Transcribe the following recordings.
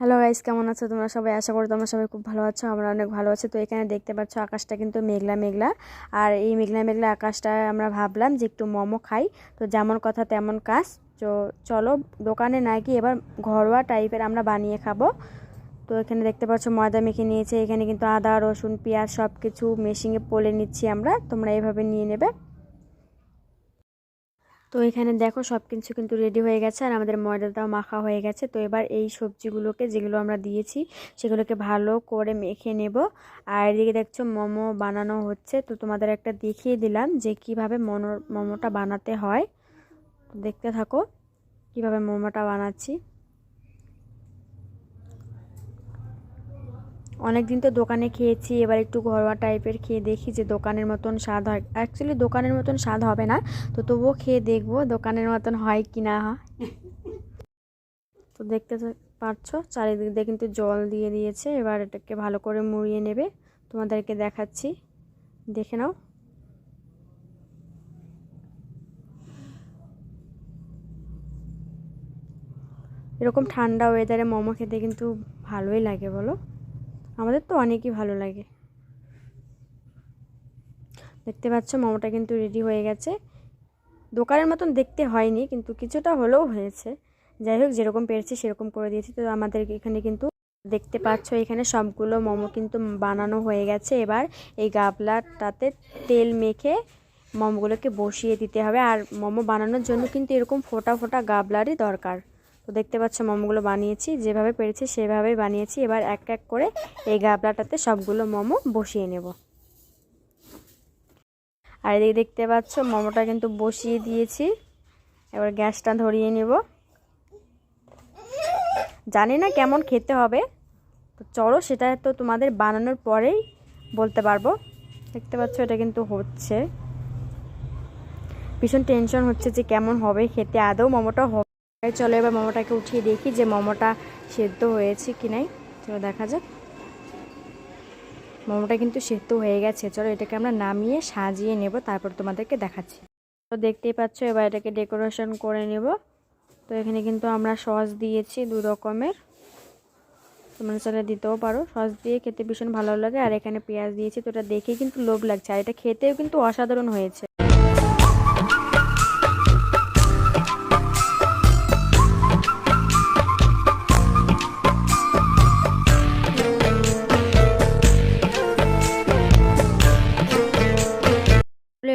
Hello guys, কেমন আছো তোমরা সবাই? আশা করি তোমরা সবাই খুব ভালো আছো। আমরা অনেক ভালো আছি। তো এখানে দেখতে পাচ্ছ আকাশটা কিন্তু মেঘলা মেঘলা। আর এই মেঘলা মেঘলা আকাশটায় আমরা ভাবলাম যে একটু মোমো খাই। তো যেমন কথা তেমন কাজ। তো চলো দোকানে না গিয়ে এবার ঘরোয়া টাইপের আমরা বানিয়ে খাবো। তো এখানে দেখতে পাচ্ছ ময়দা মেখে নিয়েছে। এখানে কিন্তু আদা রসুন পেঁয়াজ সব কিছু মেশিনে পলে নিচ্ছি আমরা। তোমরা এইভাবে নিয়ে নেবে। তো এখানে দেখো সব কিছু কিন্তু রেডি হয়ে গেছে আর আমাদের ময়দাটাও মাখা হয়ে গেছে। তো এবার এই সবজিগুলোকে যেগুলো আমরা দিয়েছি সেগুলোকে ভালো করে মেখে নেব। আর এদিকে দেখছো মোমো বানানো হচ্ছে। তো তোমাদের একটা দেখিয়ে দিলাম যে কিভাবে মোমোটা বানাতে হয়। দেখতে থাকো কিভাবে মোমোটা বানাচ্ছি। অনেকদিন তো দোকানে খেয়েছি, এবার একটু ঘরোয়া টাইপের খেয়ে দেখি যে দোকানের মতন স্বাদ হয়। অ্যাকচুয়ালি দোকানের মতন স্বাদ হবে না, তো তবুও খেয়ে দেখবো দোকানের মতন হয় কি না হয়। তো দেখতে পাচ্ছ চারিদিক দিয়ে কিন্তু জল দিয়ে দিয়েছে। এবার এটাকে ভালো করে মুড়িয়ে নেবে। তোমাদেরকে দেখাচ্ছি, দেখে নাও। এরকম ঠান্ডা ওয়েদারে মোমো খেতে কিন্তু ভালোই লাগে, বলো? আমাদের তো অনেকই ভালো লাগে। দেখতে পাচ্ছ মোমোটা কিন্তু রেডি হয়ে গেছে। দোকানের মতন দেখতে হয়নি, কিন্তু কিছুটা হলেও হয়েছে। যাই হোক, যেরকম পেরেছি সেরকম করে দিয়েছি। তো আমাদের এখানে কিন্তু দেখতে পাচ্ছ এখানে সবগুলো মোমো কিন্তু বানানো হয়ে গেছে। এবার এই গাবলাটাতে তেল মেখে মোমোগুলোকে বসিয়ে দিতে হবে। আর মোমো বানানোর জন্য কিন্তু এরকম ফোটা ফোটা গাবলারই দরকার। তো দেখতে পাচ্ছ মোমোগুলো বানিয়েছি, যেভাবে পেরেছি সেভাবেই বানিয়েছি। এবার এক এক করে এই গাবলাটাতে সবগুলো মোমো বসিয়ে নেব। আর এদিকে দেখতে পাচ্ছ মোমোটা কিন্তু বসিয়ে দিয়েছি। এবার গ্যাসটা ধরিয়ে নেব। জানি না কেমন খেতে হবে, তো চলো সেটা তো তোমাদের বানানোর পরেই বলতে পারবো। দেখতে পাচ্ছ এটা কিন্তু হচ্ছে। ভীষণ টেনশন হচ্ছে যে কেমন হবে খেতে, আদৌ মোমোটা হবে। চলো এবার মোমোটাকে উঠিয়ে দেখি যে মোমোটা সেদ্ধ হয়েছে কি নাই। চলো দেখা যাক। মোমোটা কিন্তু সেদ্ধ হয়ে গেছে। চলো এটাকে আমরা নামিয়ে সাজিয়ে নেব, তারপর তোমাদেরকে দেখাচ্ছি। তো দেখতেই পাচ্ছ এবার এটাকে ডেকোরেশন করে নেব। তো এখানে কিন্তু আমরা সস দিয়েছি 2 রকমের, তোমরা চাইলে দিতেও পারো। সস দিয়ে খেতে ভীষণ ভালো লাগে। আর এখানে পেঁয়াজ দিয়েছি, তো এটা দেখে কিন্তু লোভ লাগছে। আর এটা খেতেও কিন্তু অসাধারণ হয়েছে।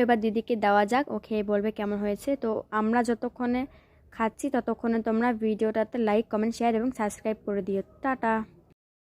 এবার দিদিকে দেওয়া যাক, ও খেয়ে বলবে কেমন হয়েছে। তো আমরা যতক্ষণে খাচ্ছি ততক্ষণে তোমরা ভিডিওটাতে লাইক কমেন্ট শেয়ার এবং সাবস্ক্রাইব করে দিও। টাটা।